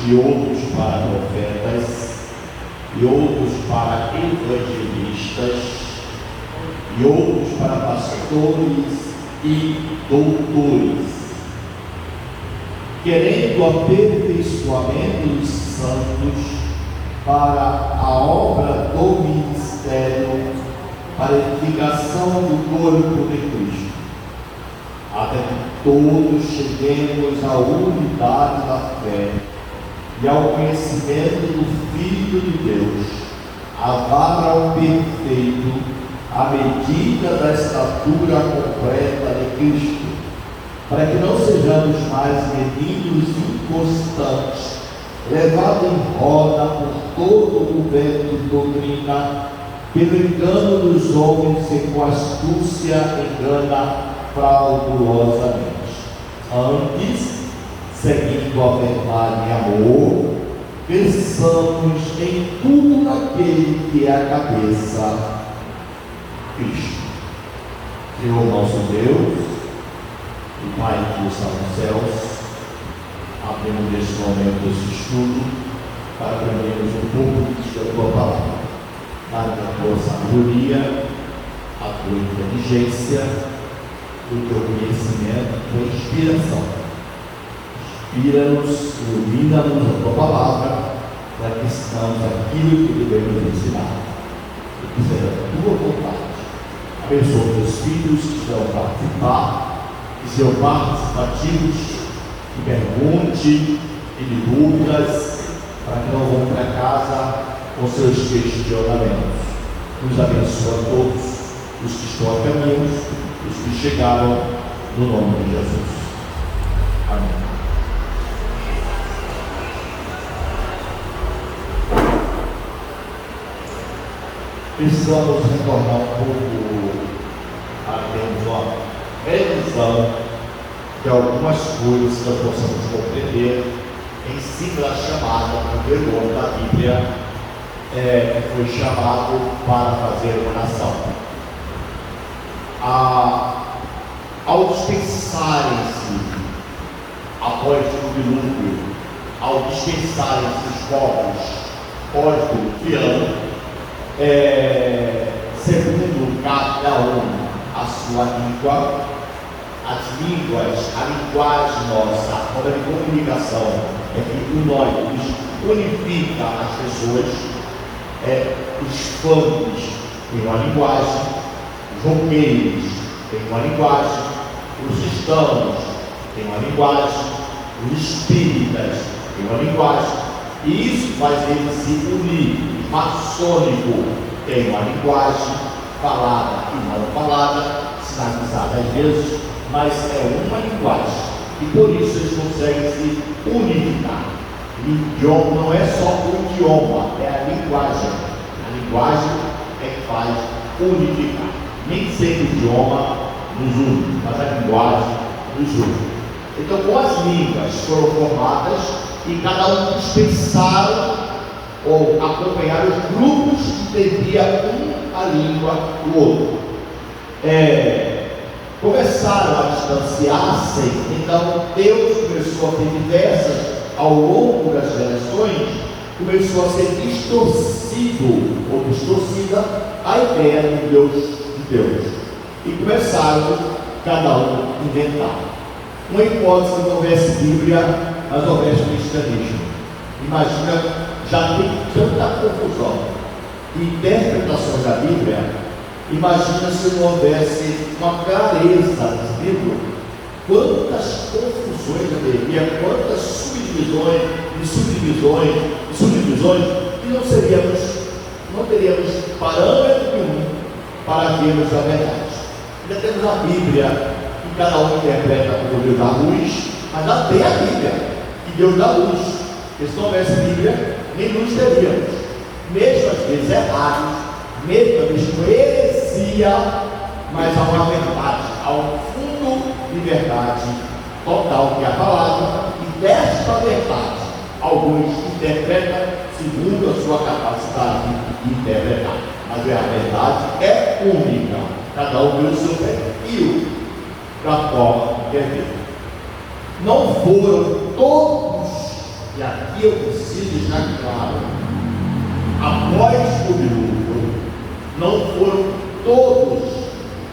e outros para profetas, e outros para evangelistas, e outros para pastores e doutores, querendo o aperfeiçoamento dos santos para a obra do ministério, para a edificação do corpo de Cristo, até que todos cheguemos à unidade da fé e ao conhecimento do Filho de Deus, a vara perfeito, à medida da estatura completa de Cristo, para que não sejamos mais meninos inconstantes, levados em roda por todo o vento de doutrina, pelo engano dos homens e com astúcia engana fraudulosamente. Antes, seguindo a verdade em amor, pensamos em tudo naquele que é a cabeça, Cristo. Senhor nosso Deus e Pai que está nos céus, abrimos neste momento esse estudo para aprendermos um pouco da tua palavra. Dá-nos a tua sabedoria, a tua inteligência, o teu conhecimento, a tua inspiração. Inspira-nos, ilumina-nos a tua palavra, para que ensinamos aquilo que devemos ensinar. E que seja a tua vontade. Abençoa os teus filhos que vão participar, que sejam participativos, que pergunte e de dúvidas, para que não vão para casa com seus questionamentos. Nos abençoa a todos os que estão a caminho, os que chegaram, no nome de Jesus. Amém. Precisamos recordar um pouco, termos uma revisão de algumas coisas que nós possamos compreender em cima da chamada, o primeiro nome da Bíblia, que foi chamado para fazer uma nação. Ao dispensarem-se, após o dilúvio, ao dispensarem-se os povos pós-diluviano, segundo cada um a sua língua, as línguas, a linguagem nossa, a forma de comunicação é que nós unifica as pessoas. Os funks têm uma linguagem, os roqueiros têm uma linguagem, os cristãos têm uma linguagem, os espíritas têm uma linguagem, e isso faz eles se unir. O maçônico tem uma linguagem falada e não falada, sinalizada às vezes, mas é uma linguagem, e por isso eles conseguem se unificar. O idioma não é só o idioma, é a linguagem. A linguagem é que faz unificar. Nem sempre o idioma nos une, mas a linguagem nos une. Então, com as línguas foram formadas e cada um dispensaram ou acompanharam os grupos que entendiam a língua do outro. Começaram a distanciar-se, então Deus começou a ter diversas, ao longo das gerações, começou a ser distorcido ou distorcida a ideia de Deus. E começaram cada um a inventar. Uma hipótese que não houvesse Bíblia, mas houvesse cristianismo. Imagina, já tem tanta confusão e interpretações da Bíblia. Imagina se não houvesse uma clareza do livro, quantas confusões haveria, quantas subdivisões, e não teríamos parâmetro nenhum para vermos a verdade. Ainda temos a Bíblia, que cada um interpreta como Deus da luz, mas já tem a Bíblia, que Deus dá luz. Porque se não houvesse Bíblia, nem luz teríamos. Mesmo às vezes errados, mesmo com heresia, mas há uma verdade, há um fundo de verdade total, que é a palavra, e desta verdade, alguns interpretam segundo a sua capacidade de interpretar. Mas a verdade é única, cada um pelo seu perfil, da forma que é vida. Não foram todos e aqui eu preciso deixar claro, após o dilúvio, não foram todos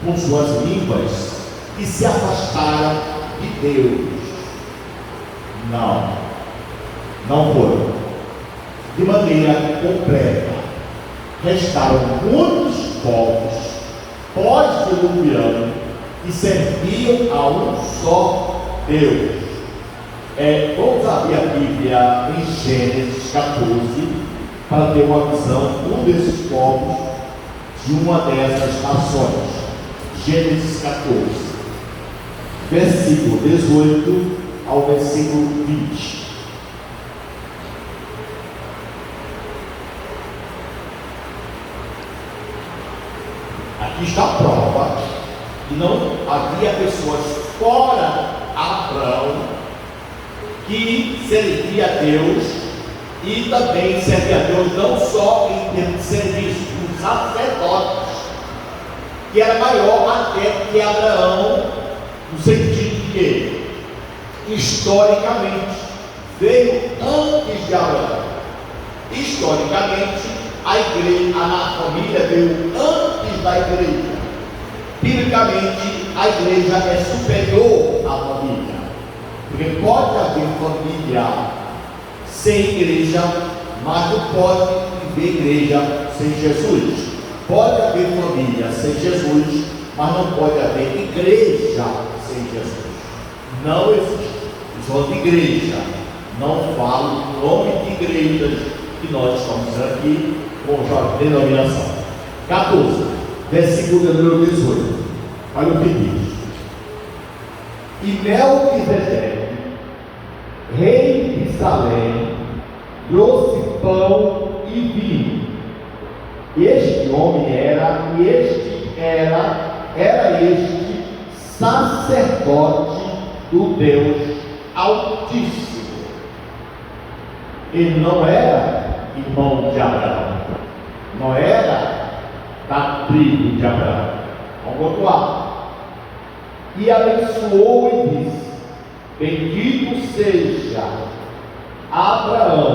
com suas línguas que se afastaram de Deus. Não foram. De maneira completa. Restaram muitos povos pós-diluviano que serviam a um só Deus. Vamos abrir a Bíblia em Gênesis 14 para ter uma visão desses povos de uma dessas nações. Gênesis 14, versículo 18 ao versículo 20. Aqui está a prova que não havia pessoas fora Abraão que servia a Deus e também servia a Deus não só em termos de serviço, os sacerdotes, que era maior até que Abraão, no sentido de que historicamente veio antes de Abraão. Historicamente, a igreja, a família veio antes da igreja. Biblicamente, a igreja é superior à família, porque pode haver família sem igreja, mas não pode viver igreja sem Jesus. Pode haver família sem Jesus, mas não pode haver igreja sem Jesus. Não existe. Só de igreja, não falo o nome de igrejas que nós estamos aqui com a denominação. 14, versículo número 18. Olha o que diz: e Melquisedeque, rei de Salém, trouxe pão e vinho. Este homem era este sacerdote do Deus Altíssimo. Ele não era irmão de Abraão, não era da tribo de Abraão. Vamos continuar. E abençoou e disse: bendito seja Abraão,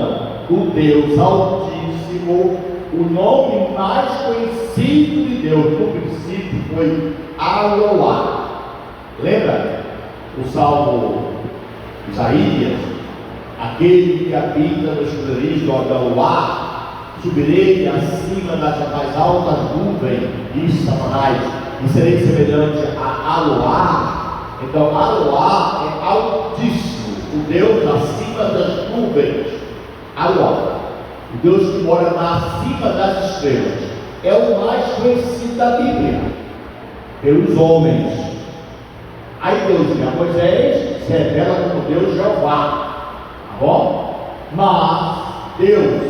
o Deus Altíssimo. O nome mais conhecido de Deus no princípio foi Aloá. Lembra o salmo Isaías? Aquele que habita nos escuridões do Aloá, subirei acima das mais altas nuvens, diz Satanás, e serei semelhante a Aloá. Então Aloá é Altíssimo, o Deus acima das nuvens. Aloá, o Deus que mora acima das estrelas, é o mais conhecido da Bíblia pelos homens. Aí Deus diz a Moisés, se revela como Deus Jeová, tá bom? Mas Deus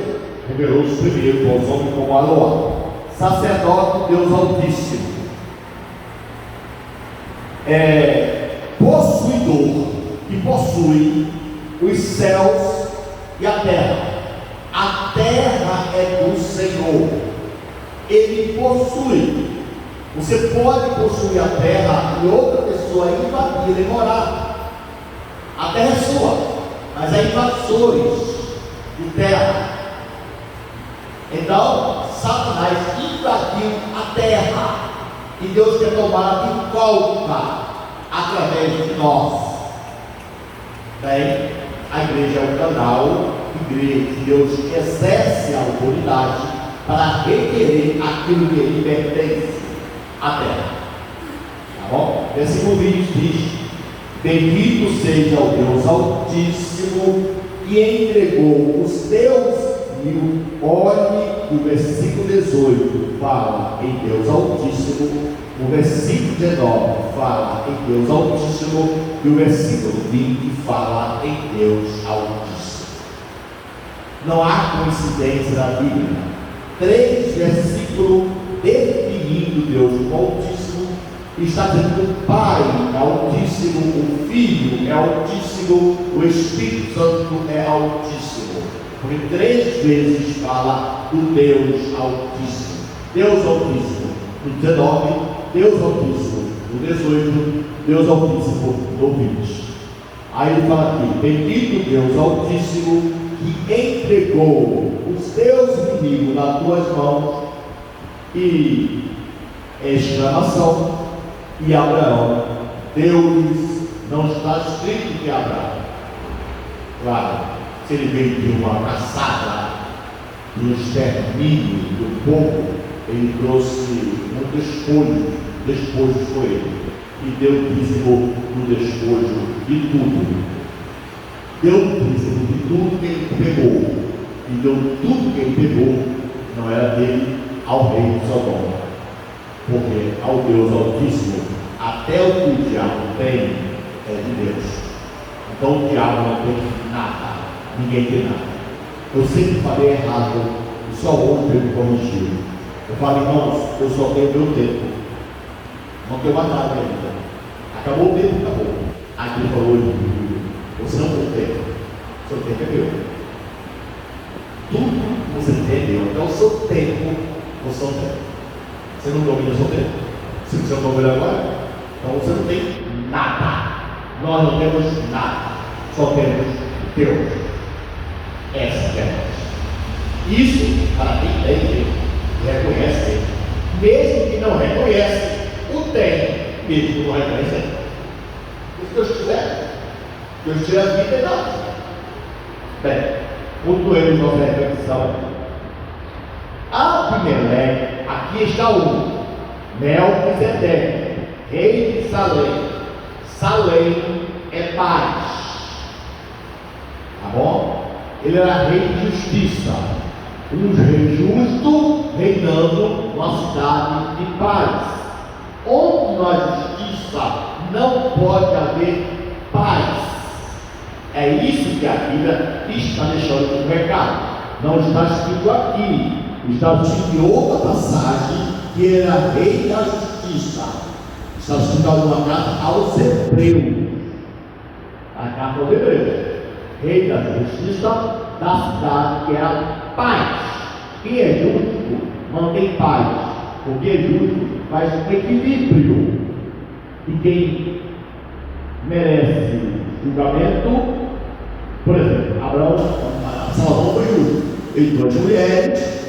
revelou-se primeiro aos homens como Aloá, sacerdote Deus Altíssimo, possuidor, que possui os céus e a terra. A terra é do Senhor, Ele possui. Você pode possuir a terra e outra pessoa invadir e morar. A terra é sua, mas há invasores de terra. Então Satanás invadiu a terra e Deus quer tomar de volta através de nós. Bem, a igreja é o canal que Deus exerce a autoridade para requerer aquilo que lhe pertence, a terra. Tá bom? Versículo 20 diz: bendito seja o Deus Altíssimo que entregou os teus filhos. Olhe, o versículo 18 fala em Deus Altíssimo, o versículo 19 fala em Deus Altíssimo e o versículo 20 fala em Deus Altíssimo. Não há coincidência na Bíblia. 3 versículos definindo Deus como Altíssimo, está dizendo que o Pai é Altíssimo, o Filho é Altíssimo, o Espírito Santo é Altíssimo. Porque 3 vezes fala do Deus Altíssimo. Deus Altíssimo no 19, Deus Altíssimo no 18, Deus Altíssimo no 20. Aí ele fala aqui: bendito Deus Altíssimo, que entregou os teus inimigos nas tuas mãos. E exclamação, e Abraão deu-lhes, não está escrito que Abraão, claro, se ele veio de uma caçada, de um extermínio do povo, ele trouxe um despojo foi ele, e deu dízimo no despojo de tudo. Deu dízimo de tudo que ele pegou, e deu tudo que ele pegou, não era dele, ao rei de Sodoma. Porque ao Deus Altíssimo, até o que o diabo tem é de Deus. Então o diabo não tem nada, ninguém tem nada. Eu sempre falei errado, e só ontem eu me corrigi. Eu falei: irmãos, eu só tenho meu tempo, não tenho mais nada ainda. Acabou o tempo, acabou. Aí ele falou: você não tem tempo, seu tempo é meu. Tudo que você tem é meu, então o seu tempo você não tem. Você não domina o seu tempo. Se você não domina agora, então você não tem nada. Nós não temos nada, só temos Deus. Essa é a verdade. Isso, para quem tem Deus, reconhece Deus. Mesmo que não reconhece, o tem, mesmo que não reconhece. Se Deus quiser, Deus tira a vida e dá. Bem, continuemos nossa reflexão. Abimeleque, aqui está um, Melquisedeque, rei de Salém. Salém é paz, tá bom? Ele era rei de justiça, um rei justo reinando numa cidade de paz. Onde não há justiça, não pode haver paz. É isso que a Bíblia está deixando no recado. Não está escrito aqui. Está escrito em outra passagem que ele era rei da justiça. Está escrito uma carta aos Hebreus. A carta aos Hebreus. Rei da justiça da cidade que era paz. Quem é justo mantém paz. Porque é justo faz equilíbrio. E quem merece julgamento, por exemplo, Abraão, Salomão foi justo. Ele trouxe mulheres,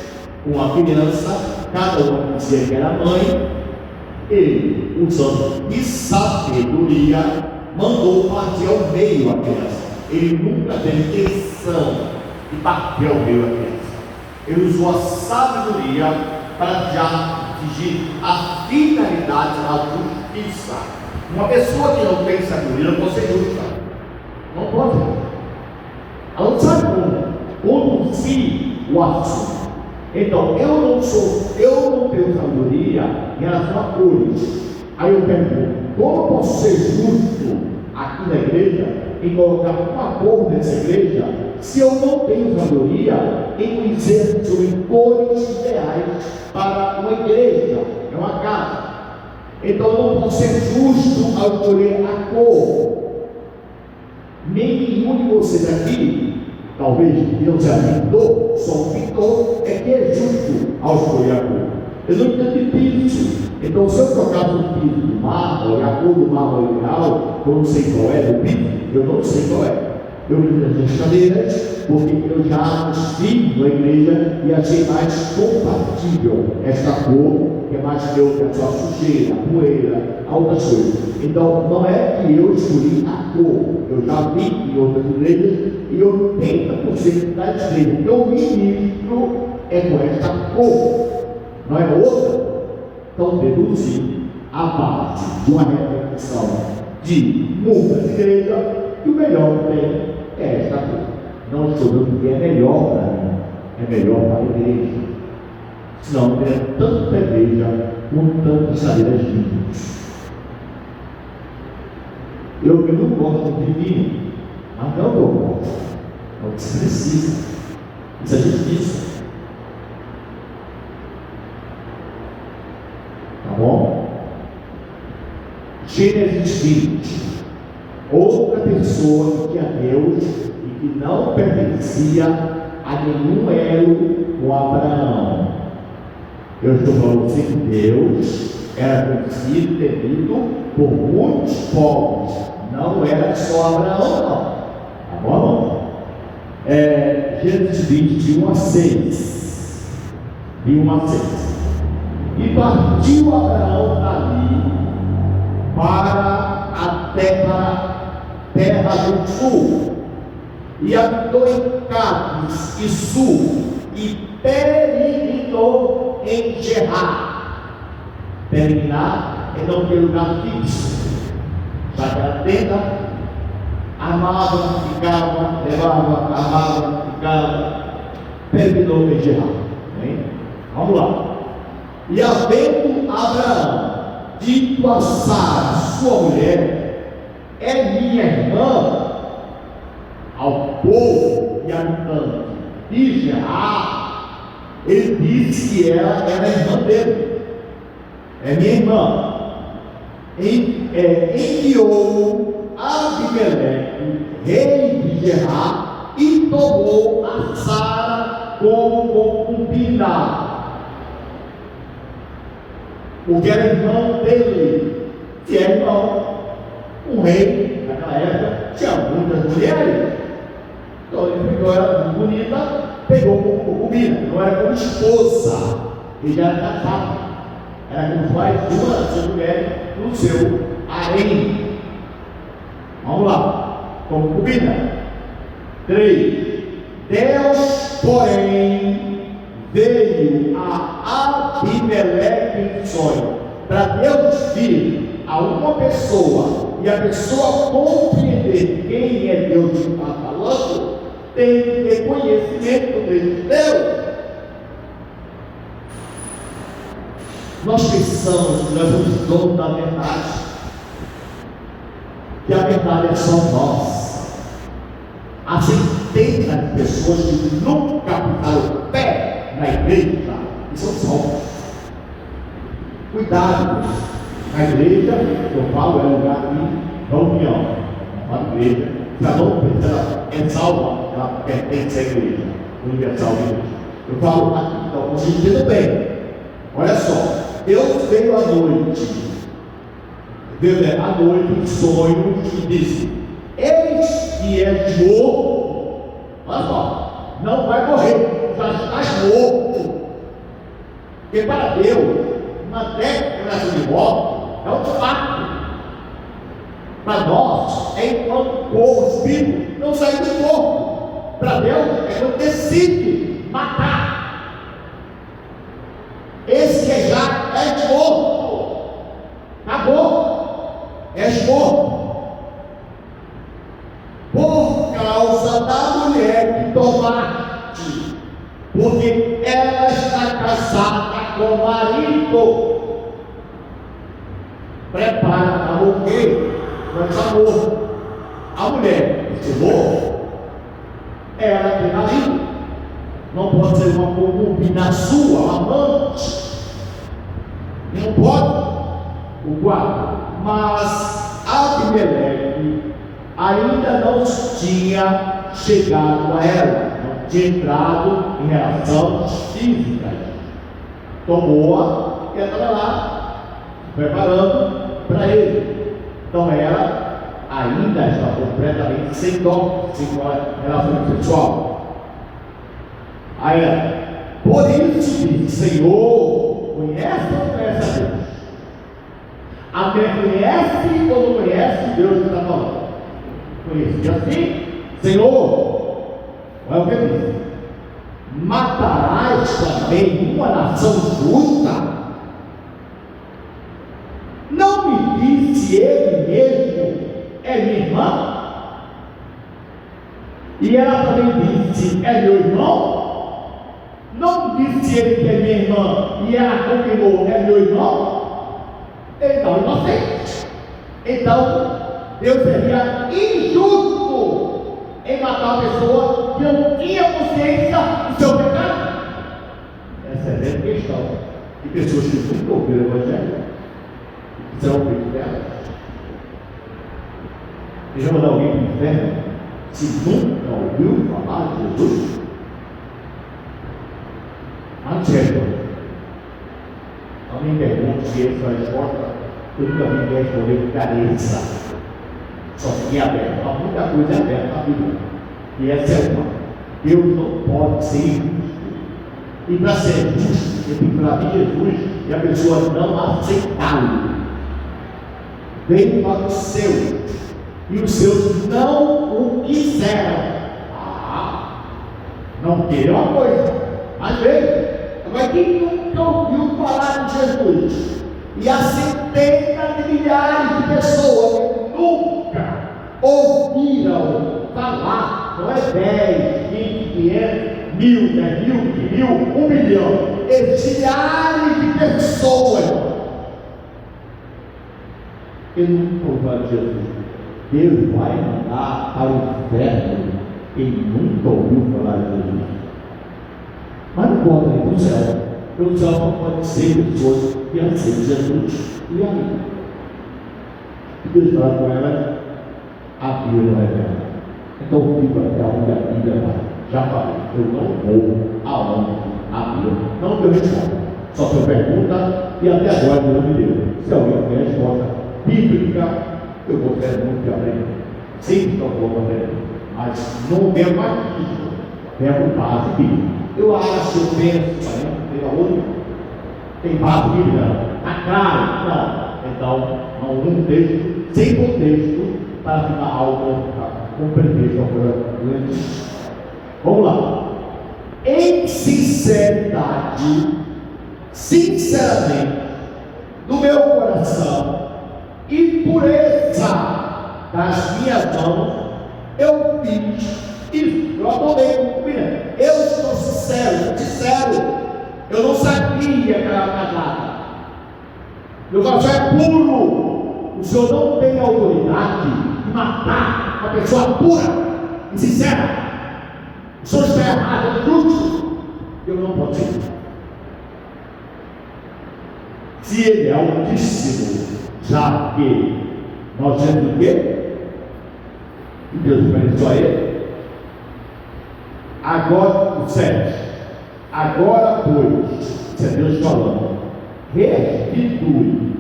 uma criança, cada uma dizia que era mãe. Ele, usando de sabedoria, mandou partir ao meio a criança. Ele nunca teve intenção de partir ao meio a criança. Ele usou a sabedoria para atingir a finalidade da justiça. Uma pessoa que não tem sabedoria não pode ser justa. Não pode. Ela não sabe como conduzir o assunto. Então, eu não tenho sabedoria em relação a cores. Aí eu pergunto: como eu posso ser justo aqui na igreja, em colocar uma cor nessa igreja, se eu não tenho sabedoria em dizer sobre cores ideais para uma igreja, é uma casa? Então, eu não posso ser justo ao escolher a cor. Nenhum de vocês aqui, talvez Deus é pintor, só um pintor é que é justo ao escolher a cor. Eu não entendo de piso. Então, se eu trocar o piso do mármore, a cor do mármore ideal, eu não sei qual é do piso, eu não sei qual é. Eu me as cadeiras, porque eu já estive na igreja e achei mais compatível esta cor, que é mais neutra, só sujeira, poeira, outras coisas. Então, não é que eu escolhi a cor. Eu já vi em outras igrejas e 80% das igrejas que eu ministro é com esta cor, não é outra. Então, deduzi a base de uma reflexão de muitas igrejas que o melhor que tem é esta cor. Não estou dizendo que é melhor para mim, é melhor para a igreja. Senão não teria tanta igreja com tantas cadeiras dignas. Eu não gosto de vinho, mas não eu gosto. É o que se precisa. Isso é justiça. Tá bom? Gênesis 20. Outra pessoa que tinha Deus e que não pertencia a nenhum elo com Abraão. Eu estou falando assim que Deus era conhecido e temido por muitos povos, não Não era só Abraão, não. Tá bom? Gênesis 20, de 1 a 6. De 1 a 6. E partiu Abraão dali para a terra do sul, e habitou em Cádiz e Sul, e peregrinou em Gerar. Peregrinar é não ter lugar fixo. Sabe a tenda? Armava, ficava, levava, armava, ficava. Peregrinou em Gerar. Vamos lá. E havendo Abraão dito a Sara, sua mulher, é minha irmã, ao povo e habitante de Gerar, ele disse que ela era irmã dele, é minha irmã. Enviou Abimeleque, rei de Gerar, e tomou a Sara como concubina, porque era irmão dele, que é irmão. Um rei, naquela época, tinha muitas mulheres. Então ele pegou ela muito bonita, pegou como concubina, não era como esposa, ele já era casado, era como mais uma das mulheres no seu harém. Vamos lá, como concubina. 3. Deus, porém, veio a Abimeleque em sonho, para Deus vir a uma pessoa, e a pessoa compreender quem é Deus que está falando, tem que ter conhecimento de Deus. Nós pensamos que nós somos donos da verdade, que a verdade é só nós. Há centenas de pessoas que nunca pisaram o pé na igreja e são salvos. Cuidado, na igreja, eu falo, é lugar de reunião, não falo igreja, se ela não precisa, é salva, ela pertence à igreja, universal de igreja. Eu falo aqui, então, vocês entendam bem. Olha só, Deus veio à noite, em sonho, e disse: eis que és morto. Olha só, não vai morrer, já estás morto. Porque para Deus, uma declaração de morte é um fato. Para nós, é enquanto corpo, espírito, não sair do corpo. Para Deus, é quando decide matar. Esse que já é morto, acabou, és morto. Por causa da mulher que tomaste, porque ela está casada com o marido. Prepara para morrer, vai estar morto. A mulher que morre, ela tem marido, não pode ser uma concubina sua, amante, não pode. O 4. Mas Abimeleque ainda não tinha chegado a ela, não tinha entrado em relações físicas. Tomou-a e ela estava lá, preparando para ele. Então ela ainda está completamente sem dó, sem relação sexual. Aí ela, por isso disse: Senhor, conhece ou não conhece a Deus? A mulher conhece ou não conhece Deus que está falando? Conhece. E assim, Senhor, olha o que ele diz: matarás também uma nação justa? Não me disse ele mesmo, é minha irmã? E ela também disse: é meu irmão? Não disse ele que é minha irmã e ela confirmou: é meu irmão? Ele estava inocente. Então Deus seria injusto em matar uma pessoa que não tinha consciência do seu pecado. Essa é a grande questão. E pessoas que nunca ouviram o Evangelho serão feitas delas. Deixa eu mandar alguém para o inferno se nunca ouviu falar de Jesus? Antes, alguém pergunta se essa é a resposta, eu nunca vi ninguém responder com clareza. Só que é aberto. Há muita coisa aberta na Bíblia. E essa é uma. Deus não pode ser injusto. E para ser justo, ele tem que falar de Jesus e a pessoa não aceitá-lo. Veio para o seu, e os seus não o quiseram. Não queria uma coisa, mas veio. Mas quem nunca ouviu falar de Jesus? E há centenas de milhares de pessoas que nunca ouviram falar. Não é 10, 20, 500, 1000, 10 mil, 1 milhão. Existem milhares de pessoas que nunca ouviram falar de Jesus. Deus vai mandar para o inferno quem nunca ouviu falar de Jesus. Mas não pode ir para o céu. Porque o céu não pode ser pessoas que aceitam Jesus. E aí? Deus fala com ela, a Bíblia não é verdade. Então fica até onde a Bíblia vai. Já falei, eu não vou aonde a Bíblia não deu resposta. Só foi pergunta e até agora Deus não me deu. Se alguém tem resposta bíblica, eu vou ter muito que aprender. Sempre que eu vou aprender. Mas não tem mais bíblica. Tem base bíblica. Eu acho, eu penso, tem base bíblica, a cara, não. Então, um texto, sem contexto, para ficar algo com pretexto, uma coisa grande. Vamos lá. Em sinceridade, sinceramente, do meu coração e pureza das minhas mãos, eu fiz isso. Eu tomei cumprimento. Eu estou sincero. Eu não sabia que era casada. Meu coração é puro. O Senhor não tem autoridade de matar uma pessoa pura e sincera. O Senhor está errado, é justo. Eu não posso ser. Se Ele é altíssimo, já que nós temos o quê? E Deus permitiu a Ele. Agora, o 7. Agora, pois, isso é Deus falando, restitui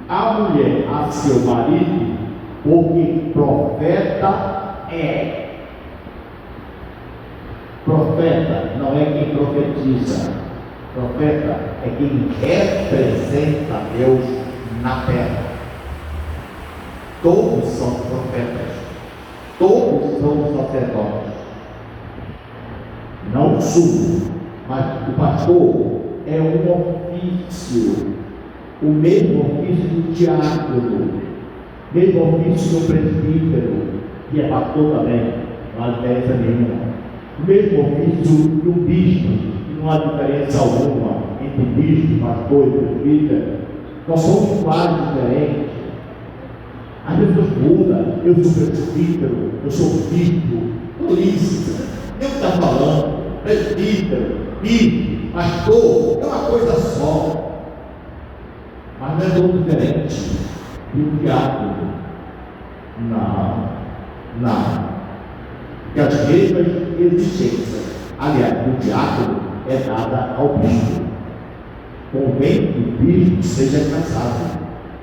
a mulher a seu marido, porque profeta é. Profeta não é quem profetiza. Profeta é quem representa Deus na terra. Todos são profetas. Todos são sacerdotes. Não sumo, mas o pastor é um ofício, o mesmo ofício do diácono, mesmo ofício do presbítero, que é pastor também, não há diferença nenhuma, o mesmo ofício do bispo, que não há diferença alguma entre bispo, pastor e presbítero. Nós somos quase diferentes. Às vezes muda, eu sou presbítero, eu sou bispo, polícia, eu está falando, presbítero, bispo, pastor, é uma coisa só, mas não é tão diferente de um diácono. Não. Porque as mesmas existências, aliás, o diácono é dada ao bispo. Convém que o bispo seja casado,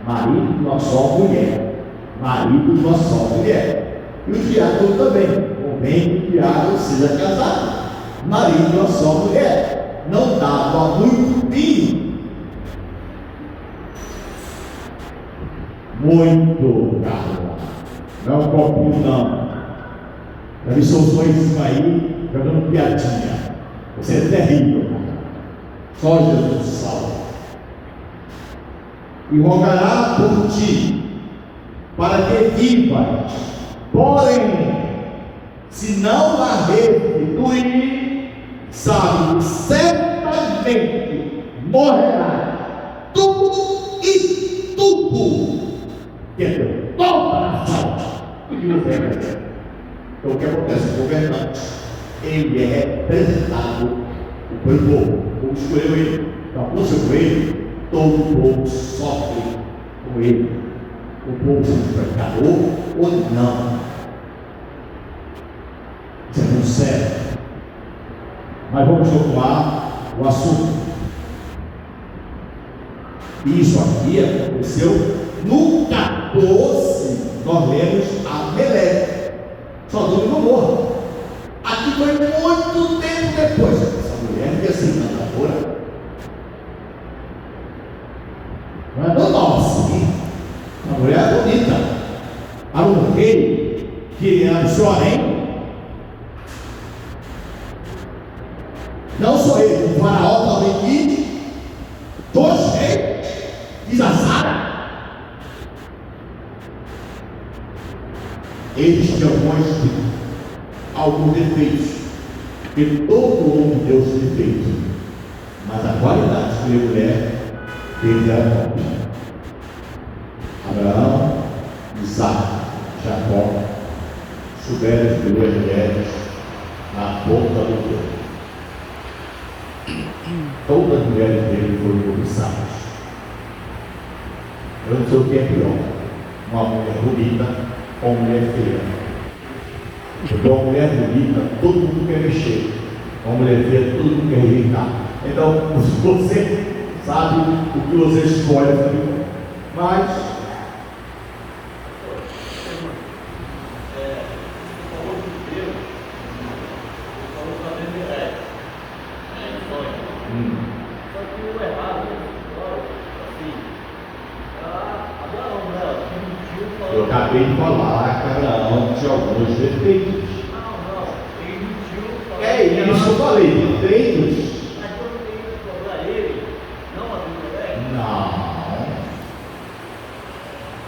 marido de uma só mulher, marido de uma só mulher, e o diácono também. Convém que o diácono seja casado, marido de uma só mulher, não dado a muito filho. Muito caro. Não é um copinho, não. Já vi soluções aí jogando piadinha. Você é terrível, cara. Só Jesus salva. E rogará por ti, para que vivas. Porém, se não a restituir, sabe, certamente morrerá tu e tudo. Entendeu? Toda a nação. O que você quer? Então o que acontece? O governante, ele é representado pelo povo. O povo escolheu ele. Então, por ser com ele, todo o povo sofre com ele. O povo seja pecador ou não. Isso é muito sério. Mas vamos continuar o assunto. Isso aqui aconteceu no 14. Nós lemos a Melé, Sodoma e Gomorra. Aqui foi muito tempo depois. Essa mulher devia ser encantadora. Não é normal assim. Uma mulher bonita. Para um rei que era do Sorém. Não só ele, o faraó também quis. Dois reis. Diz a Sara. Eles tinham alguns defeitos, porque todo homem deu os defeitos, mas a qualidade que a mulher teve era top. Abraão, Isaac, Jacó souberam as duas mulheres na ponta do dedo. Todas as mulheres dele foram cobiçadas. Eu não sei o que é pior, uma mulher bonita ou uma mulher feia. Porque uma mulher bonita, todo mundo quer mexer. Uma mulher feia, todo mundo quer irritar. Então, você sabe o que você escolhe. Mas eu acabei de falar que Abraão tinha alguns defeitos. É isso que eu falei, defeitos. Não.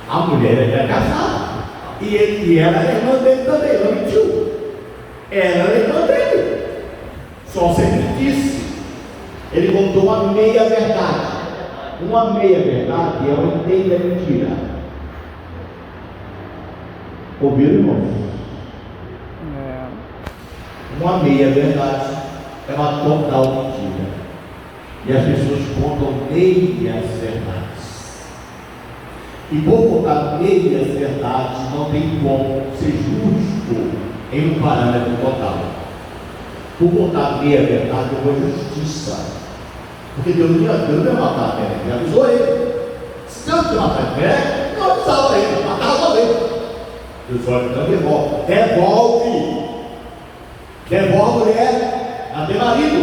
A mulher era casada. E ela era irmã dele também, não mentiu. Ela era irmã dele. Só sempre disse. Ele contou uma meia verdade. Uma meia verdade é uma inteira mentira. Ouviram, irmãos? Uma meia verdade é uma total mentira. E as pessoas contam meias verdades. E por contar meias verdades, não tem como ser justo em um parâmetro total. Por contar meia verdade, eu vou justiça. Porque Deus não ia matar a Pérez, ele avisou ele. Se Deus tinha matado a Pérez, não avisava ele, matava ele. Deus olha, então devolve a mulher a ter marido.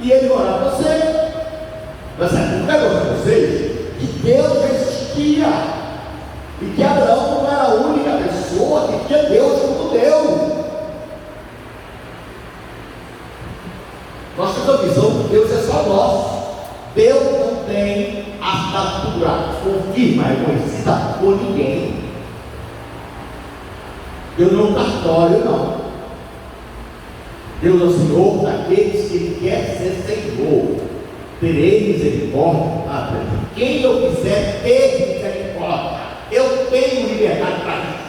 E ele vai orar para você. Mas não quero dizer para vocês que Deus existia e que Abraão não era a única pessoa que tinha Deus como Deus. Nós temos a visão que Deus é só nosso. Deus não tem assinatura confirma, reconhecida por ninguém. Deus não é um cartório, não. Deus é o Senhor daqueles que Ele quer ser Senhor. Terei misericórdia. Quem eu quiser ter misericórdia, eu tenho liberdade para isso.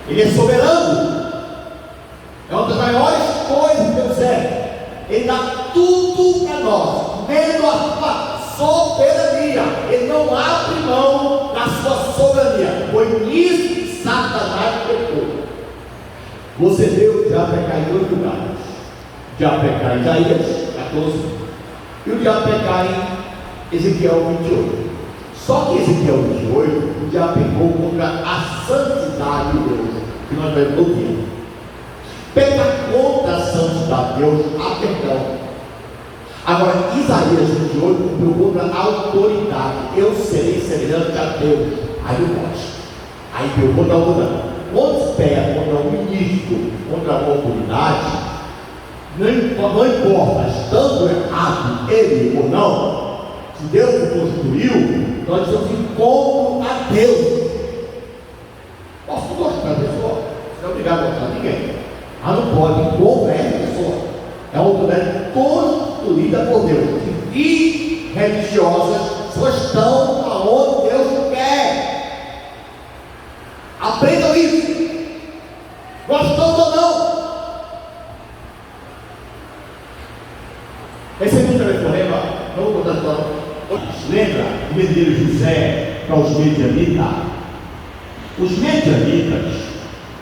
Ele é soberano. É uma das maiores coisas que Deus é. Ele dá tudo para nós, menos a sua soberania. Ele não abre mão da sua soberania. Foi nisso que Satanás pecou. Você vê o diabo pecar em 8 lugares. O diabo pecar em Isaías 14 e o diabo pecar em Ezequiel 28. Só que Ezequiel 28, o diabo pecou contra a santidade de Deus, que nós vemos todo dia. Peca contra a santidade de Deus, há perdão. Agora, Isaías 28 cumpriu contra a autoridade. Eu serei semelhante a Deus. Aí não pode. Aí Deus contra a autoridade. Quando se pega contra um ministro, contra uma autoridade, não importa, estando errado ele ou não, se Deus o construiu, nós estamos em contra a Deus. Posso gostar da pessoa, não é obrigado a gostar de ninguém, mas não pode contra essa pessoa. É uma autoridade construída por Deus. E religiosas só estão aonde Deus quer. Aprendam isso. Gostando ou não. Recebi um telefonema, não vou contar a história. Lembra que venderam José para os medianitas? Os medianitas,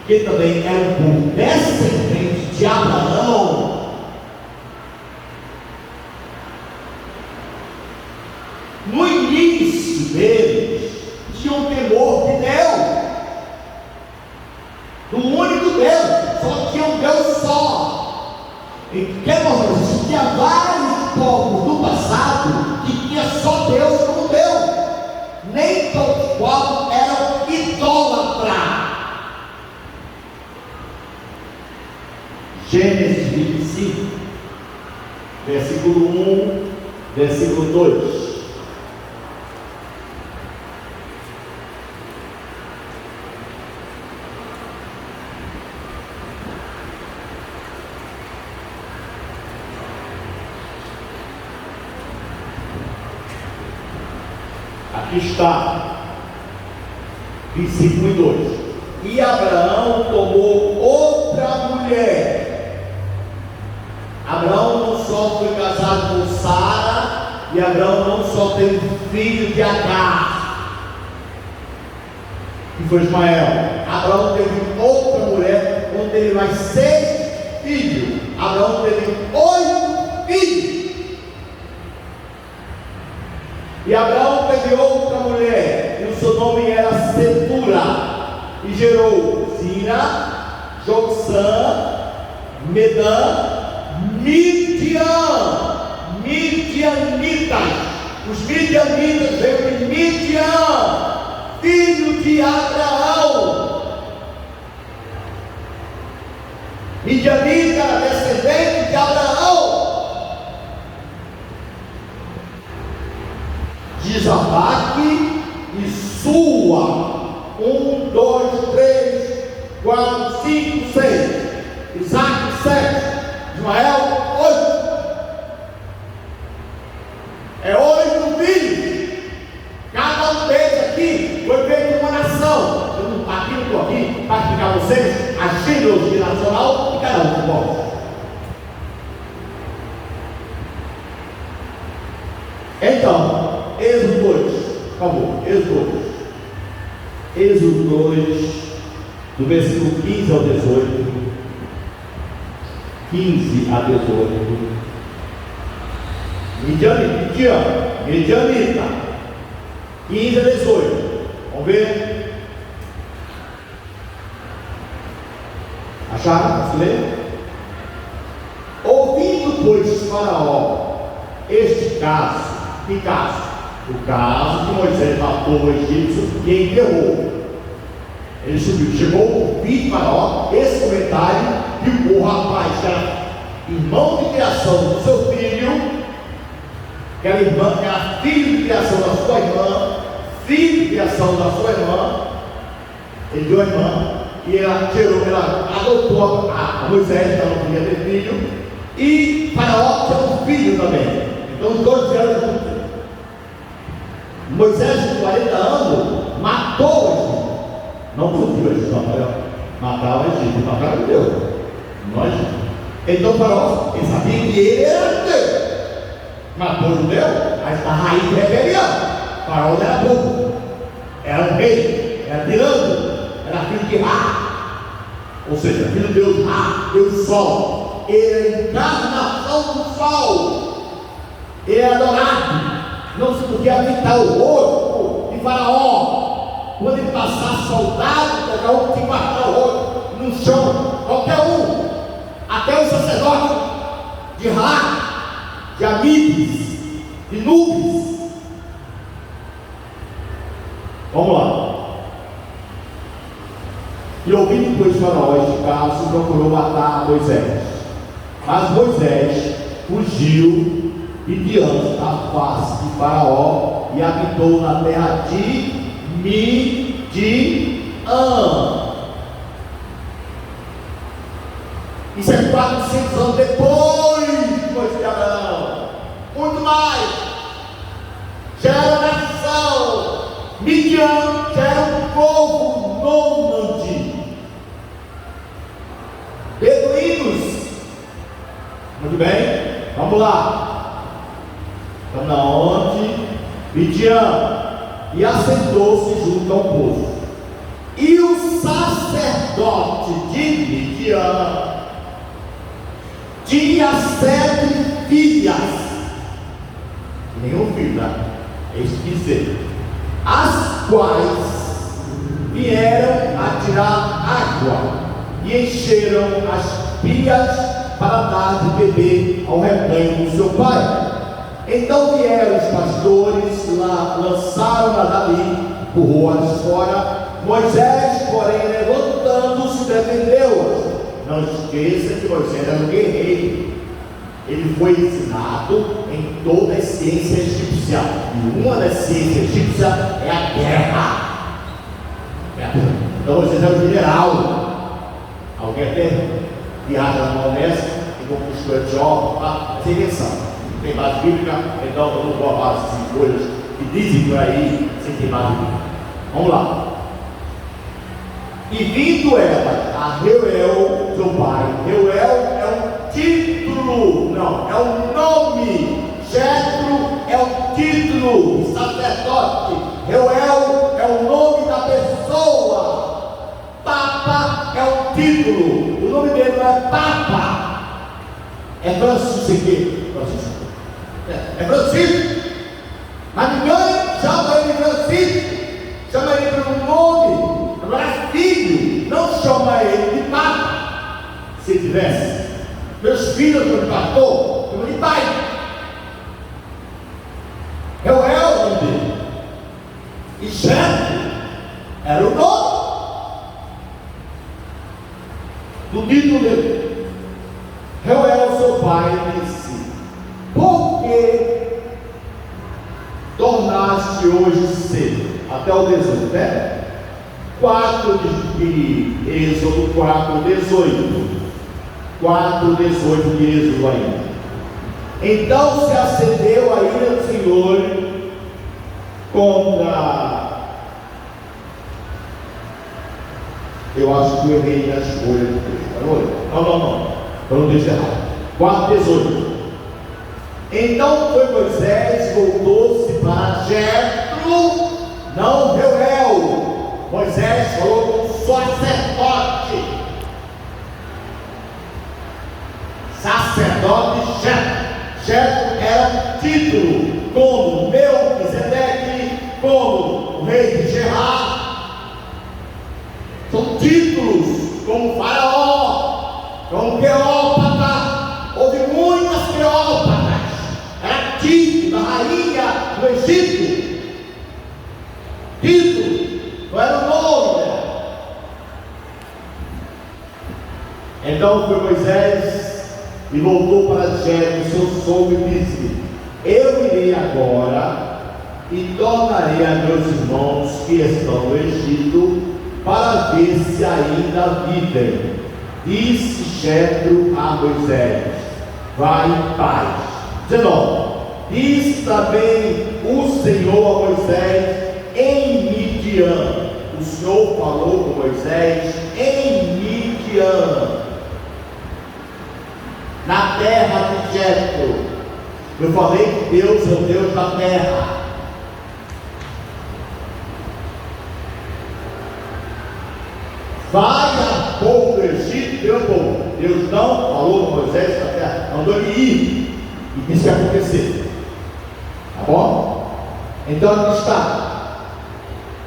que também eram um descendente de Abraão, no início deles tinham temor de Deus. E quer mostrar para vocês que tinha vários povos do passado que tinha só Deus como Deus. Nem todos os povos eram idólatras. Gênesis 25, versículo 1, versículo 2. Aqui está, 25 e 2. E Abraão tomou outra mulher. Abraão não só foi casado com Sara, e Abraão não só teve filho de Agar, que foi Ismael. Abraão teve outra mulher, onde teve mais 6 filhos. Abraão teve 8 filhos. E Abraão teve outra mulher, e o seu nome era Setura, e gerou Zina, Joksã, Medã, Midianitas. Os midianitas veio de Midian, filho de Abraão. Midianita era descendente de Abraão. De Isaque e Sua. 1, 2, 3, 4, 5, 6. Isaque 7. Ismael 8. É 8 filhos. Cada um deles aqui foi feito uma nação. Eu não estou aqui para explicar a vocês a genealogia nacional de cada um de nós. Então, Êxodo 2, por favor, Êxodo 2. Êxodo 2, do versículo 15 ao 18. 15 a 18. Midianita. 15 a 18. Vamos ver? Acharam? Posso ler? Ouvindo, pois, Faraó este caso, que caso? O caso que Moisés matou o egípcio e enterrou. Ele subiu, chegou a ouvir Faraó esse comentário, e o rapaz, que era irmão de criação do seu filho, que era filho de criação da sua irmã, filho de criação da sua irmã, ele deu a irmã, e ela adotou a Moisés, que ela não podia ter filho, e Faraó tinha um filho também. Então os dois vieram juntos. Moisés, com 40 anos, matou o Egito. Não fugiu o Egito, não. Matava o Egito, matava o Deus. Nós. Então Faraó, ele sabia que ele era Deus. Matou o judeu, mas a raiz de rebelião. Faraó era burro, era um rei, era tirano, era filho de Ra, ou seja, filho de Deus Ra, Deus Sol. Ele era a encarnação do Sol. Ele era adorado. Não se podia habitar o rosto de Faraó. Quando ele passasse soldado, qualquer um tinha que matar o rosto no chão, qualquer um, até o sacerdote de Ra, de Amibes, de Nubes. Vamos lá. E ouvindo, pois, Faraó este caso, procurou matar Moisés. Mas Moisés fugiu e diante da face de Faraó e habitou na terra de Midian. Isso é 400 anos depois de Abraão. Muito mais. Já era nação. Midian já era um povo nômade. Beduínos. Muito bem. Vamos lá. Estamos na onde? Midian. E assentou-se junto ao povo. E o sacerdote de Midian tinha 7 filhas. Nenhum filho, né? É isso que dizer. As quais vieram a tirar água e encheram as pias para dar de beber ao rebanho do seu pai. Então vieram os pastores, lançaram-na dali, empurrou-as fora. Moisés, porém, levantando-se, defendeu-as. Não esqueça que Moisés era um guerreiro. Ele foi ensinado em toda a ciência egípcia. E uma das ciências egípcias é a guerra. Então Moisés era um general. Alguém até viaja na Maionese e conquistou Etiópia. Essa é a invenção. Não tem base bíblica, então eu não vou falar essas coisas que dizem por aí sem ter base bíblica. Vamos lá. E vindo ela a Reuel, seu pai. Reuel é um título, não, é um nome. Jetro é um título, sacerdote. Reuel é o nome da pessoa. Papa é um título. O nome dele não é Papa, é Francisco. É Francisco. Mas ninguém chama ele Francisco, chama ele pelo nome. Agora filho, não chama ele de Papa. Se tivesse, meus filhos foram de pastor, chama de pai. Eu o nome dele. E Jetro era o nome do título dele. Reuel, seu pai, disse: por que tornaste hoje cedo? Até o 18, né? 4 de Êxodo 4:18. 4:18 de Êxodo ainda. Então se acendeu a ira do Senhor contra. Eu acho que eu errei na escolha do texto. Não. Eu não deixo errado. 4:18. Então foi Moisés, voltou-se para Jetro, não Reuel. Moisés falou com o sacerdote. Sacerdote Jetro. Jetro era um título, como Melquisedeque, como o rei de Gerá. São títulos, como Faraó, como Cleópatra. Houve muitas Cleópatras. Era título da rainha do Egito. Título, não era o nome dela. Então foi Moisés e voltou para Jetro, seu sogro, e disse: eu irei agora e tornarei a meus irmãos que estão no Egito, para ver se ainda vivem. Disse Jetro a Moisés: vai em paz. 19. Disse também o Senhor a Moisés em Midian. O Senhor falou com Moisés em Midian, na terra de Jetro. Eu falei que Deus é o Deus da terra. Vai a povo do Egito, teu povo. Deus não falou com Moisés da terra, mandou ele ir e disse que ia acontecer. Tá bom? Então aqui está.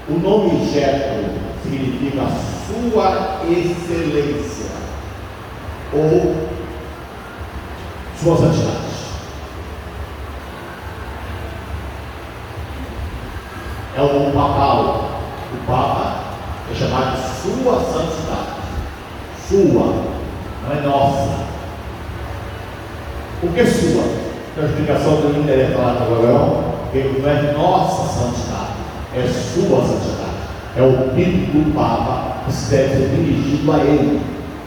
O nome Jetro significa sua excelência ou sua santidade. É o nome papal. O Papa é chamado de sua santidade. Sua, não é nossa. Por que sua? A explicação do não é falar agora, porque não é nossa santidade, é sua santidade. É o pedido do Papa que deve ser dirigido a ele,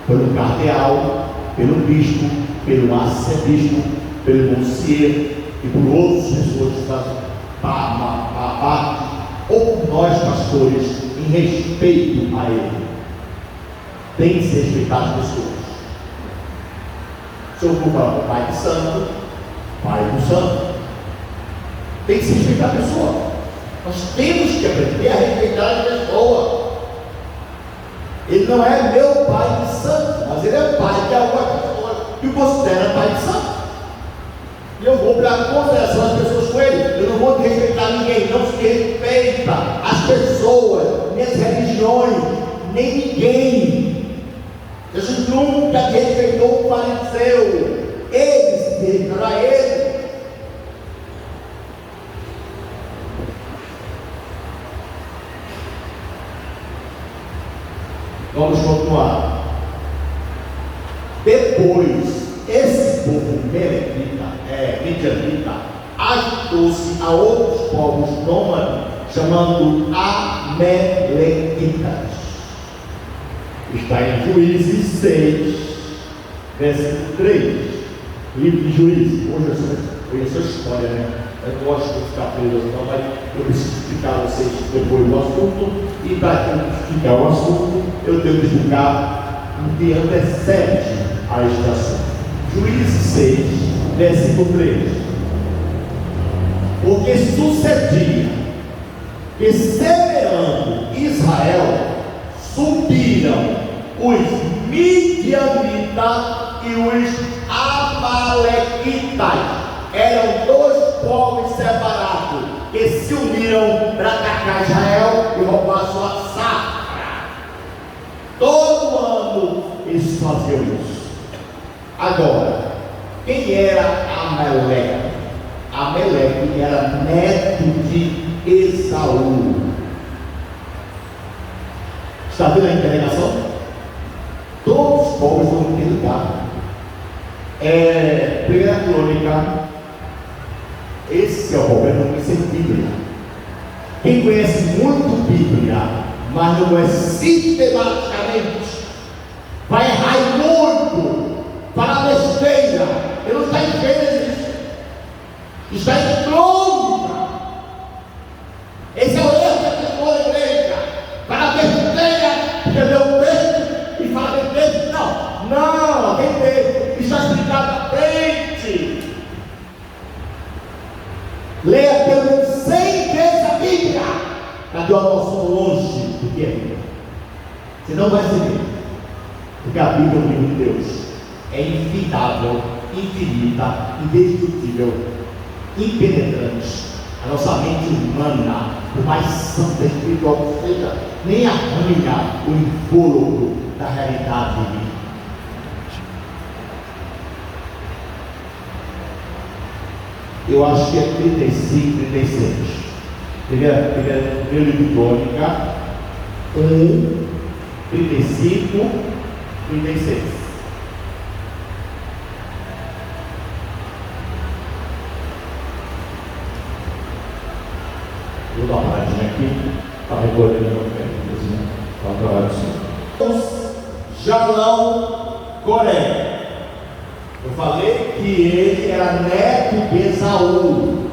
pelo cardeal, pelo bispo, pelo arcebispo, pelo monsieur e por outras pessoas que estão parte, ou por nós pastores, em respeito a ele. Tem que se respeitar as pessoas. Se eu for falar com o pai de santo, pai do santo, tem que se respeitar a pessoa. Nós temos que aprender a respeitar a pessoa. Ele não é meu pai de santo, mas ele é pai de alguma pessoa que o considera pai de santo. E eu vou para a consideração das pessoas com ele. Eu não vou respeitar ninguém, não se respeita as pessoas, nem as religiões, nem ninguém. Jesus nunca rejeitou o fariseu. Eles rejeitaram a ele. Vamos continuar. Depois, esse povo midianita ajuntou-se a outros povos nômades, chamando Amalequitas. Está em Juízes 6, versículo 3. Livro de Juízes. Hoje eu conheço a história, né? Eu não gosto de ficar preso não, mas eu preciso explicar a vocês depois do assunto. E para explicar o assunto, eu tenho que explicar o que antecede a estação. Juízes 6, versículo 3. Porque sucedia que, semeando Israel, subiram os midianitas e os amalequitas. Eram dois povos separados que se uniram para atacar Israel e roubar sua safra. Todo ano eles faziam isso. Agora, quem era Amaleque? Amaleque era neto de Esaú. Está vendo a interligação? Todos os povos estão interligados. Primeira Crônica. Esse é o problema de conhecer Bíblia. Quem conhece muito Bíblia, mas não conhece sistematicamente, vai errar muito, para besteira. Ele não está em Gênesis, está em Crônica. Esse é o erro da pessoa da igreja. Para besteira, porque lê o texto e fala que texto. Não, tem texto, está explicado à frente. Leia pelo menos 100 vezes a Bíblia, para ter uma noção longe do que é Bíblia. Você não vai saber, porque a Bíblia é o livro de Deus, é infindável, infinita, indestrutível, impenetrante. A nossa mente humana, por mais santa espiritual que seja, nem arranha o invólucro da realidade divina. Eu acho que é 35, 36. Primeiro livro de Crônica 1, 35, 36. Vou dar uma paradinha aqui para recordar o meu Jalão Coré. Eu falei que ele era neto de Esaú.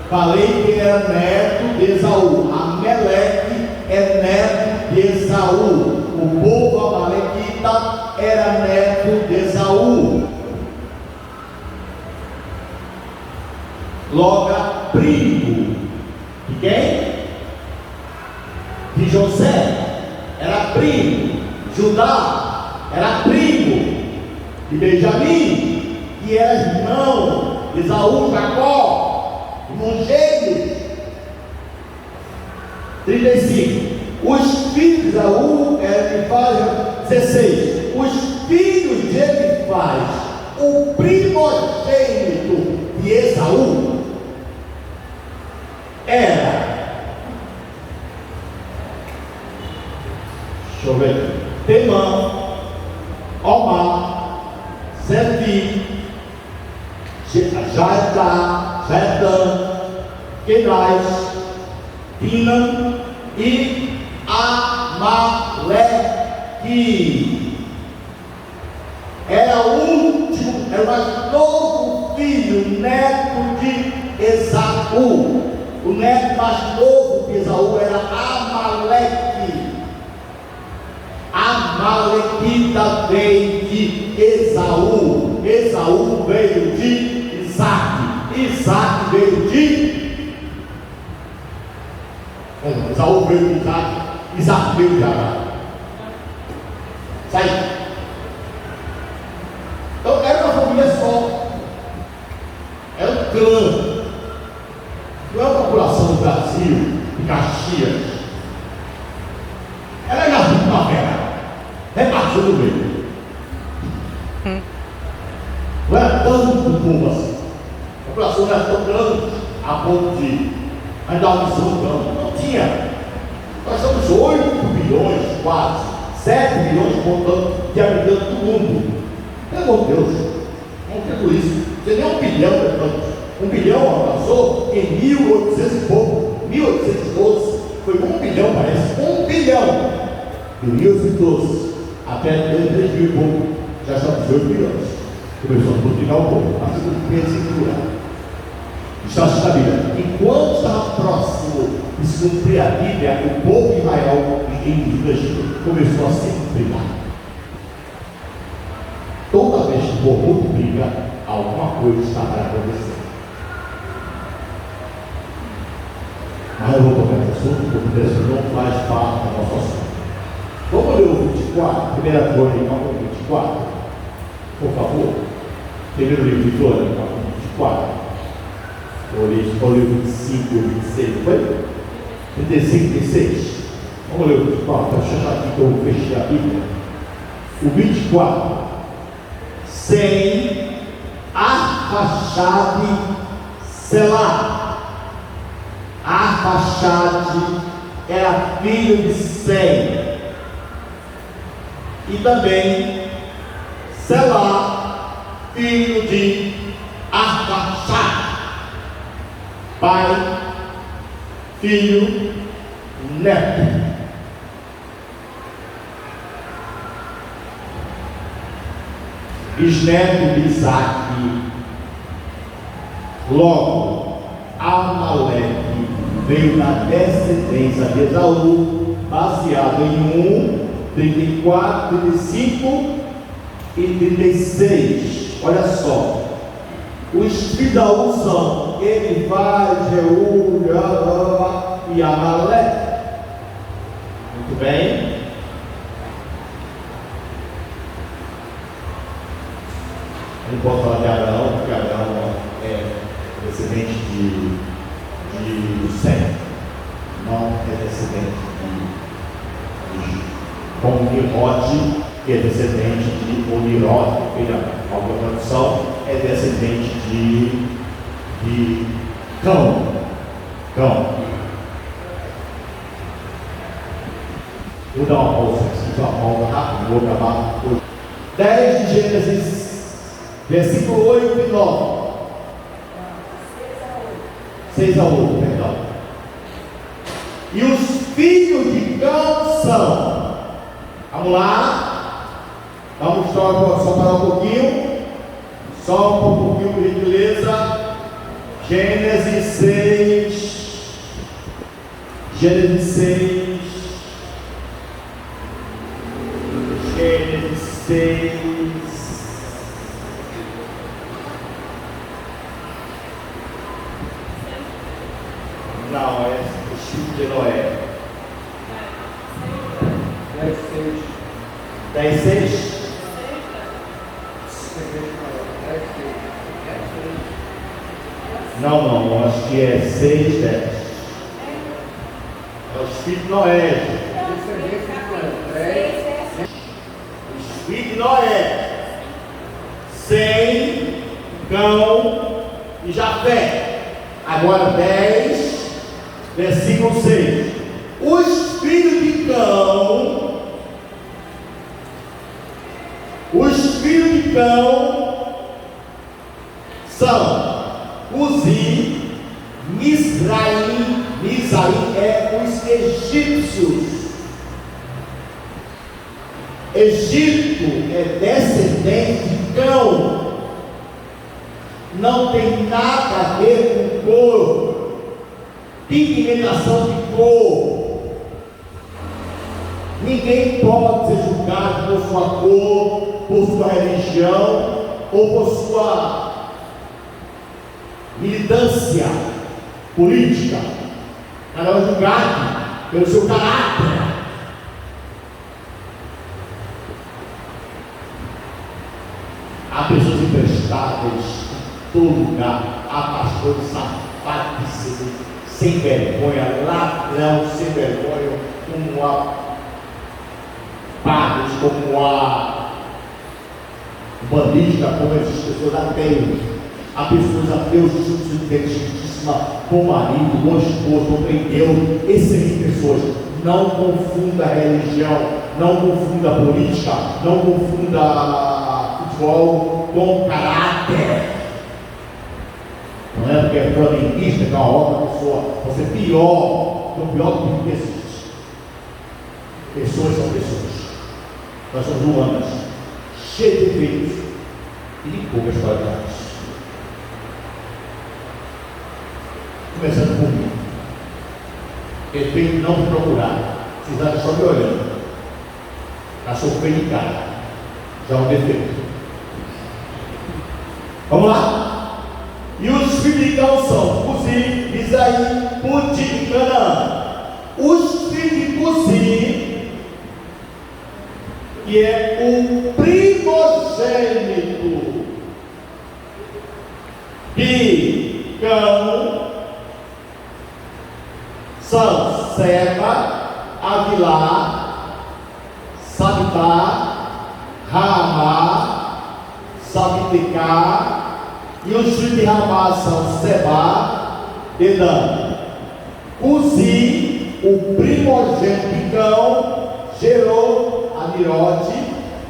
Falei que ele era neto de Esaú. Amaleque é neto de Esaú. O povo amalequita era neto de Esaú. Logo, primo de quem? De José. Era primo. Judá era primo de Benjamim, que era irmão de Esaú, Jacó, irmão gêmeos. 35. Os filhos de Esaú eram Elifaz. 16. Os filhos de Elifaz, o primogênito de Esaú, era, deixa eu ver, Temã, Omar, Zefi, Jetã, Kenaz, Dinam e Amaleque. Era o último, era o mais novo filho, neto de Esaú. O neto mais novo de Esaú era Amaleque. Amalequita veio de Esaú. Esaú veio de Isaac. Isaac veio de Esaú veio de Isaac. Isaac veio de Abraão. Sai. Então era uma família só. Era um clã. Não é a população do Brasil, de Caxias. Era na primavera, repartido no meio. Não era tanto povo assim. A população não era tão grande a ponto de ainda uma missão grande. Não tinha. Nós somos 8 bilhões, quase, 7 bilhões contando de habitantes do mundo. Pelo amor de Deus, não tem por isso. Você nem 1 bilhão de habitantes. 1 bilhão passou em 1800 e pouco, 1812. Foi 1 bilhão, parece. 1 bilhão. De 1812 até 3 mil e pouco, já estamos 18 bilhões. Começou a multiplicar o povo, a cintura. Está escrito na Bíblia. Enquanto estava próximo de se cumprir a Bíblia, o povo de Israel em Egito começou a se multiplicar. Toda vez que o povo multiplica, alguma coisa está para acontecer. Mas eu vou tocar esse assunto porque isso não faz parte da nossa ação. Vamos ler o 24, 1 Crônica 24, por favor. Primeiro livro de Crônica 24. Eu li o 25 e o 26, foi? 35 e 26. Vamos ler o 24, para achar aqui que eu fechei a Bíblia. O 24. Sem Arfaxade Selá. Arfaxade era filho de Sem. E também Selá, filho de Arfaxade. Pai, filho, neto. Bisneto de Isaque. Logo, Amaleque veio da descendência de Esaú, baseado em 34, 35 e 36. Olha só. Os filhos da Esaú são Elifaz, Jeú, e Amaleque. Muito bem. Eu não posso falar de Abraão, porque Abraão é descendente de Sem. Não é descendente de como Nimrod, que é descendente de Onirod. Alguma tradução é descendente de Cão. Vou dar uma pausa aqui, uma pausa rápida, vou acabar hoje. 10 de Gênesis, versículo 8 e 9. 6 a 8, perdão. E os filhos de Cão são. Vamos lá. Vamos só parar um pouquinho. Só um pouquinho, por gentileza. Gênesis 6. Gênesis 6. Gênesis 6. Não, é o filho de Noé. 10, 6. Não, acho que é 6, 10. É os filhos de Noé. Os filhos de Noé. Sem, Cão e Jafé. Agora 10, versículo 6. Os filhos de Cão. Os filhos de Cão são Uzi, Misraim é os egípcios. Egito é descendente de Cão. Não tem nada a ver com cor, pigmentação de cor. Ninguém pode ser julgado por sua cor, por sua religião ou por sua militância política. Ela é julgado pelo seu caráter. Há pessoas imprestáveis em todo lugar. Há pastores safadíssimos, sem vergonha, ladrão, sem vergonha, como há padres, como há bandista, como essas pessoas ateias. Há pessoas ateus que são inteligentíssimas, bom marido, bom esposo, bom Deus, excelentes pessoas. Não confunda a religião, não confunda a política, não confunda futebol com caráter. Não é porque é flamenguista que é uma outra pessoa, você é pior do que existe. Pessoas são pessoas. Nós somos humanas, cheias de defeitos e de poucas qualidades. Começando por mim. Defeito não me procurar. Vocês acham só me olhando. Já sou feio de cara. Já é um defeito. Vamos lá? E os filhos de Cão são Cuzi, Isaí, Puti e Canaã. Os filhos de Cuzi, que é o primogênito de Cão, são Seba, Avilá, Sabitá, Ramá, Sabitecá. E os filhos de Ramá são Seba e Dan. Cuzi, o primogênito de Cão, gerou Anirote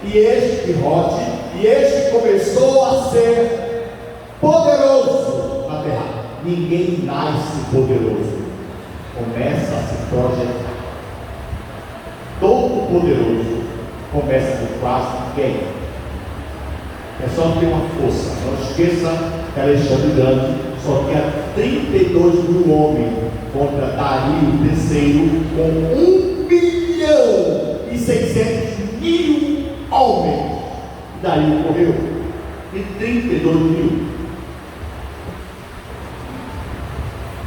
e este Rote, e este começou a ser poderoso na terra. Ninguém nasce poderoso, começa a se projetar. Todo poderoso começa por quase ninguém. É só ter uma força. Não esqueça que Alexandre Grande só tinha 32 mil homens contra Dario III com 1.600.000 homens. Dario correu de 32 mil.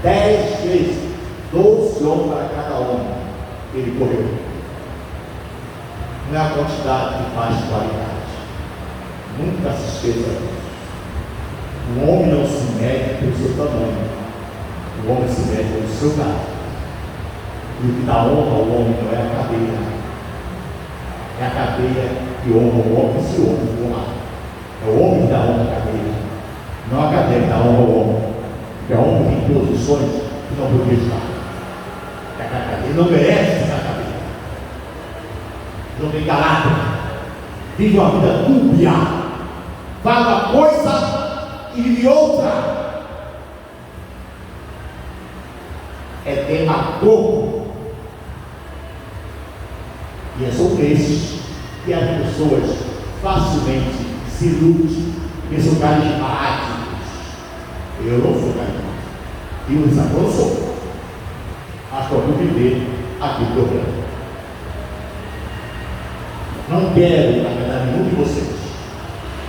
10 vezes, 12 homens para cada homem. Ele correu. Não é a quantidade que faz qualidade. Nunca se esqueça disso. O homem não se mede pelo seu tamanho. O homem se mede pelo seu caráter. E o que dá honra ao homem não é a cadeia. É a cadeia que honra o homem, se o homem for honrado. É o homem que dá honra à cadeia. Não a cadeia que dá honra ao homem. Porque o homem tem posições que não podia estar. É a cadeia não merece essa cadeia. Não tem caráter. Vive uma vida dúbia. Faz uma coisa e vive outra. É demagogo. E é sobre esses que as pessoas facilmente se iludem, porque são carismáticos. Eu não sou carismático. E o Isabel não sou. Mas estou a viver aquilo que eu quero. Não quero, na verdade, nenhum de vocês.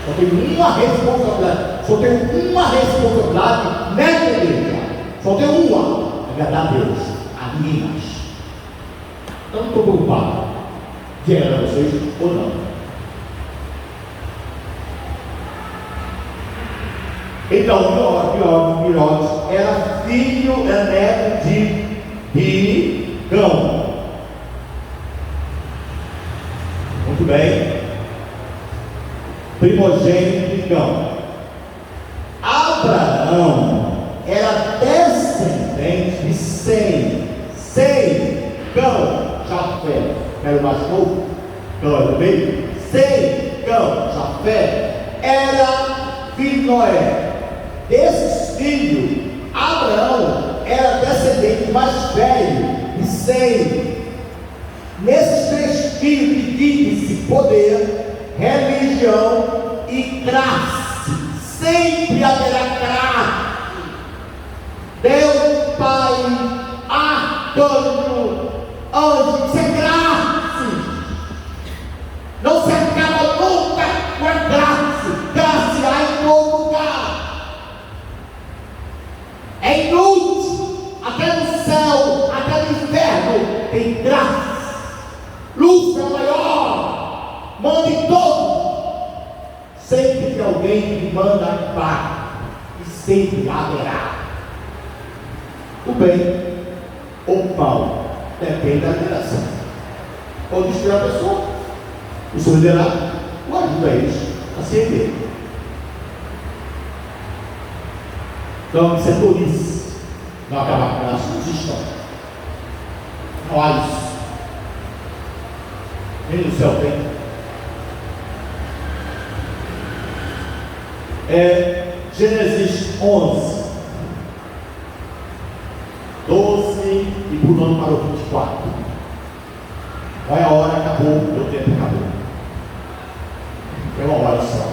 Só tenho uma responsabilidade. Só tenho uma responsabilidade nessa igreja. Só tenho uma. Agradar a Deus. A ninguém mais. Então não estou preocupado de era vocês ou não. Então, Mirote era filho, neto de Cão. Muito bem. Primogênito de Cão. Abraão era descendente de Sem, Cão, Jafé. Era o mais novo? Cão era do meio? Sem, Cão, Jafé. Era filho de Noé. Desses filhos, Abraão era descendente mais velho de Sem. Nesses 3 filhos divide-se poder, religião e classe. Sempre haverá classe. Deus Pai, Arcanjo, anjo, isso é classe. Não se acaba nunca com a classe. Classe há em todo lugar. É inútil. Até no céu, até no inferno tem graça. Luz é o maior, manda em todos. Sempre tem alguém que manda em paz, e sempre haverá. O bem ou o mal depende da direção. Pode destruir a pessoa, o seu liderado, o ajuda a eles. Assim é dele. Então, isso é tolice. Não acabar com isso, não existe não. Não há isso. Nem no céu tem. Gênesis 11, 12 e pulando para o 24. Vai a hora, acabou, meu tempo acabou. É uma hora só.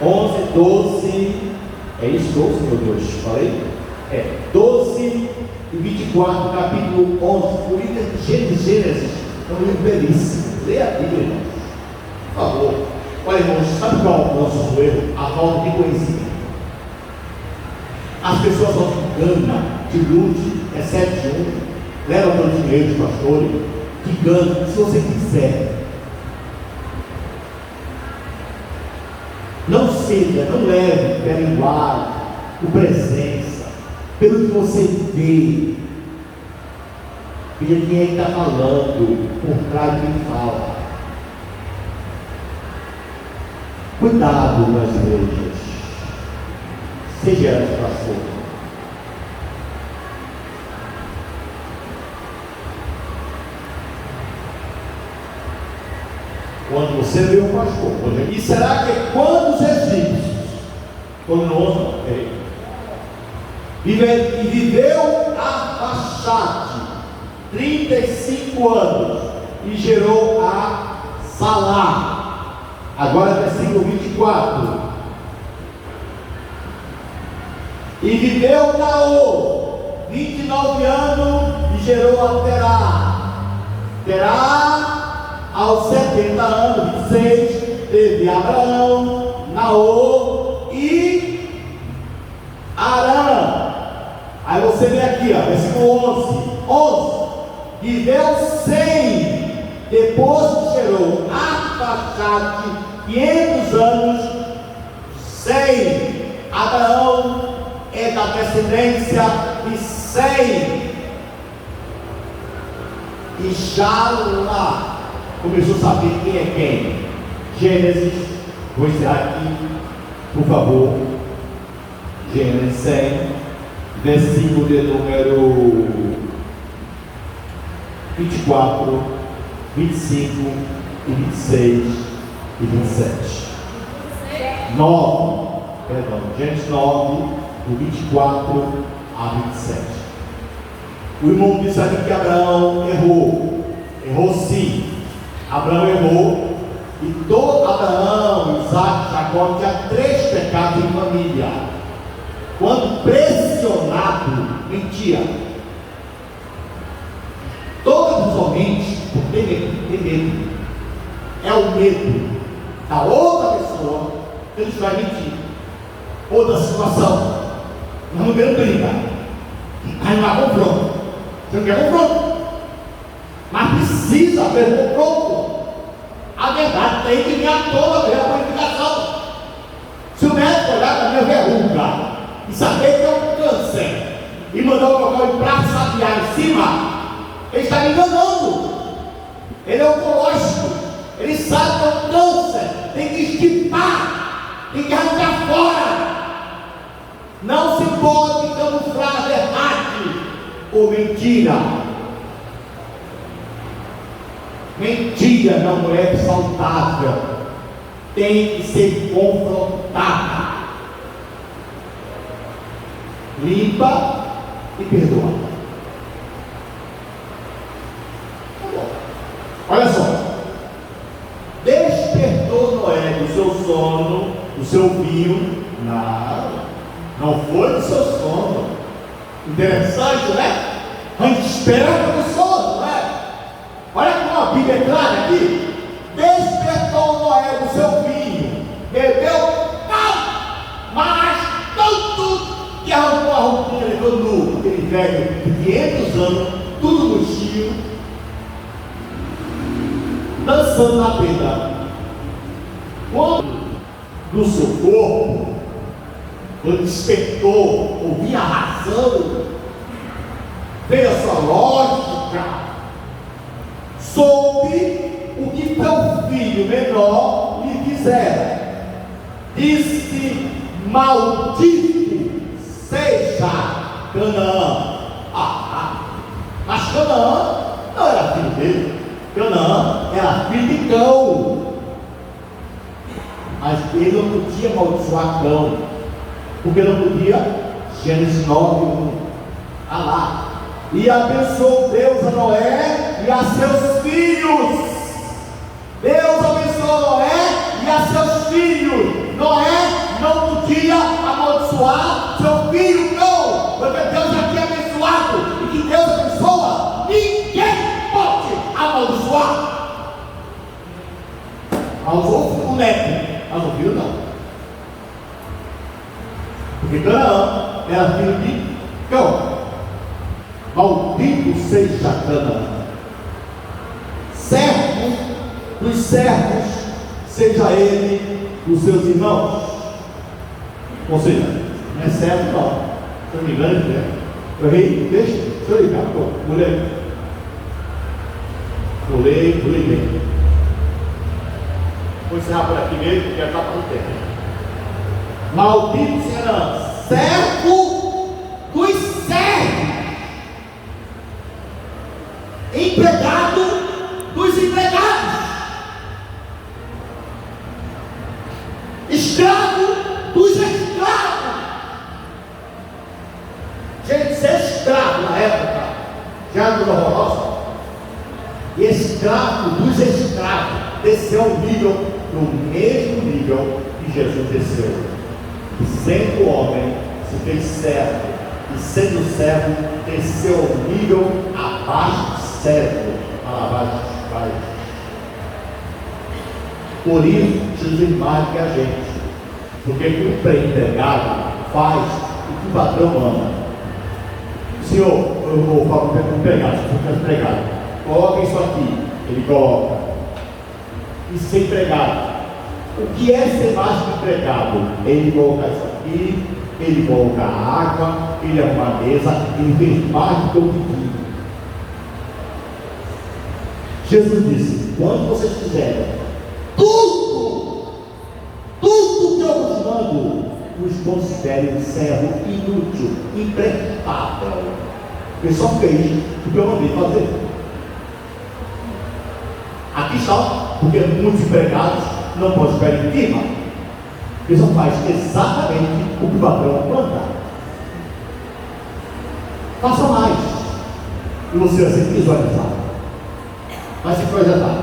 11, 12, é isso? 12, meu Deus, falei? 12 e 24, capítulo 11, o livro de Gênesis, é um livro belíssimo. Leia a Bíblia, irmãos, por favor. Olha, irmãos, sabe qual é o nosso erro? A falta de conhecimento. As pessoas vão se enganam, te ilude, recebe um, leva o teu dinheiro de pastores, te engana, se você quiser. Não seja, não leve pela linguagem, por presença, pelo que você vê. Veja quem é que está falando, por trás de quem fala. Cuidado nas igrejas. Seja ela para fora. Quando você vê o pastor, e será que quando os egípcios, quando nós viveu Arfaxade 35 anos e gerou a Salá. Agora versículo 24. E viveu Naor 29 anos e gerou a Terá. Terá, aos 70 anos, 26, teve Abraão, Naor e Arã. Aí você vê aqui, ó, versículo 11. Viveu 100, depois gerou Arfaxade 500 anos, 100. Abraão é da descendência de 100. E já lá começou a saber quem é quem. Gênesis, vou encerrar aqui, por favor. Gênesis 100, versículo de número 24, 25 e 26 e 27. 9, perdão, Gênesis 9, do 24 a 27. O irmão disse aqui que Abraão errou sim. Abraão errou, e todo Abraão, Isaac, Jacó tinha 3 pecados em família. Quando pressionado, mentia. Toda pessoalmente, por ter medo, é o medo da outra pessoa que ele vai mentir, ou da situação. Nós não queremos brigar, mas não há confronto. Você não quer confronto, mas precisa haver confronto. A verdade tem que vir à tona, ver a purificação. Se o médico olhar para minha verruga e saber que é um câncer e mandar colocar o prato sabiá em cima, ele está me enganando. Ele é oncológico, ele sabe que é um câncer, tem que estipar, tem que arrancar fora. Não se pode camuflar a verdade ou mentira. Mentira não é saudável, tem que ser confrontada. Limpa e perdoa. Olha só, despertou Noé do seu sono, do seu vinho. Não foi do seu sono. Interessante, né? A gente espera do sono, não é? Olha como a Bíblia é clara aqui. Despertou Noé do seu vinho, bebeu mas tanto que arrancou a roupinha, levou nu, aquele velho de 500 anos, tudo murchinho, dançando na pedra. Quando no seu corpo, quando despertou, ouvia a razão, veio a sua lógica, soube o que teu filho menor lhe disseram: disse, maldito seja Canaã. Mas Canaã não era filho dele. Canaã era filho de Cão. Mas ele não podia amaldiçoar Cão, porque não podia. Gênesis 9:1. Lá. E abençoou Deus a Noé e a seus filhos. Deus abençoou Noé e a seus filhos. Noé não podia amaldiçoar seu filho, não, porque Deus já tinha abençoado. E que Deus abençoa, ninguém pode amaldiçoar. Amaldiçoou o neto, mas o filho não. Porque Canaã era filho de Cão. Maldito seja Canaã. Servo dos servos seja ele dos seus irmãos. Ou seja, não é servo não. Se não me engano, né? Eu errei, deixa eu ligar, vou ler bem. Vou encerrar por aqui mesmo, porque já está para o tempo. Maldito será servo dos servos, empregado dos empregados, escravo dos escravos. Gente, ser escravo na época já era tudo horrorosa. E escravo dos escravos desceu ao nível, no mesmo nível que Jesus desceu. E sendo homem, se fez servo, e sendo servo, desceu ao nível abaixo de servo, a lavagem dos pais. Por isso, Jesus mais que a gente, porque o empregado faz o que o patrão manda. Senhor, eu vou falar com o empregado, se for empregado, coloca isso aqui, ele coloca. E ser empregado, o que é ser mais que empregado? Ele coloca isso aqui, ele coloca a água, ele arruma a mesa, ele fez mais do que eu pedi. Jesus disse: quando vocês fizerem tudo que eu vos mando, os considerem um servo inútil, imprestável. Ele só fez o que eu mandei fazer. Aqui está, porque muitos empregados não podem ficar em firma. Ele só faz exatamente o que o patrão manda. Faça mais, e você vai ser visualizado, vai se projetar.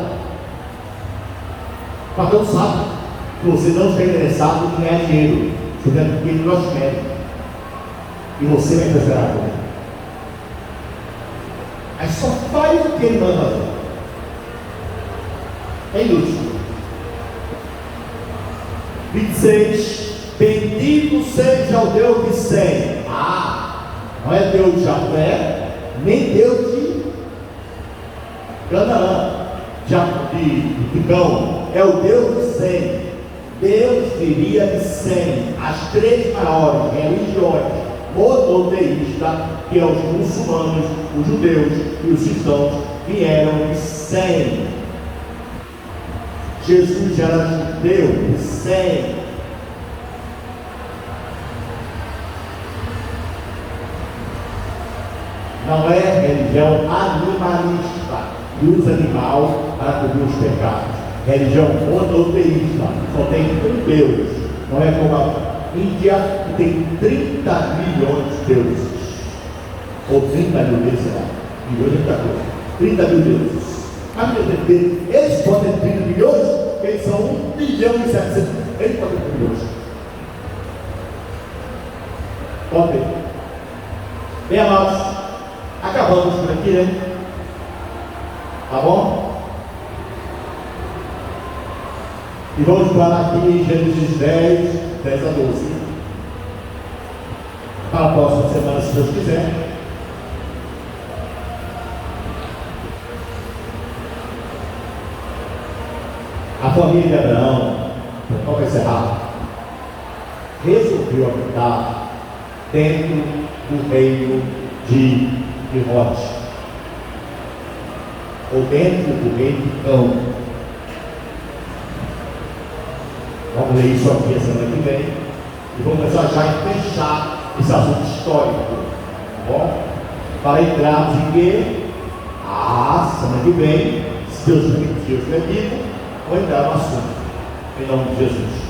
O patrão sabe que você não está interessado em ganhar dinheiro, você quer dinheiro no nosso mérito, e você vai prosperar com ele. Aí só faz o que ele manda fazer. É inútil. 26. Bendito seja o Deus de Sem. Não é Deus de Jafé, nem Deus de Canaã, de Cão, é o Deus de Sem. Deus viria de Sem. As três maiores religiões monoteístas, que é os muçulmanos, os judeus e os cristãos, vieram de Sem. Jesus já era judeu de Sem. Não é religião animalista que usa animal para cobrir os pecados. Religião monoteísta, só tem um Deus. Não é como a Índia, que tem 30 milhões de deuses, ou 30 mil deuses, sei lá. Milhões é muita coisa. 30 mil deuses. Mas eles podem ter 30 milhões, eles são 1 bilhão e 700. Eles podem ter milhões. Podem. Bem, amados, acabamos por aqui, né? Tá bom? E vamos parar aqui em Gênesis 10, 10 a 12. Para a próxima semana, se Deus quiser. A família de Abraão, para encerrar, resolveu habitar dentro do reino de Nimrod, ou dentro do reino de Cão. Vamos ler isso aqui a semana que vem. E vamos começar já a fechar esse assunto histórico. Tá bom? Para entrarmos em que? Semana que vem, se Deus permitir, eu vou entrar no assunto. Em nome de Jesus.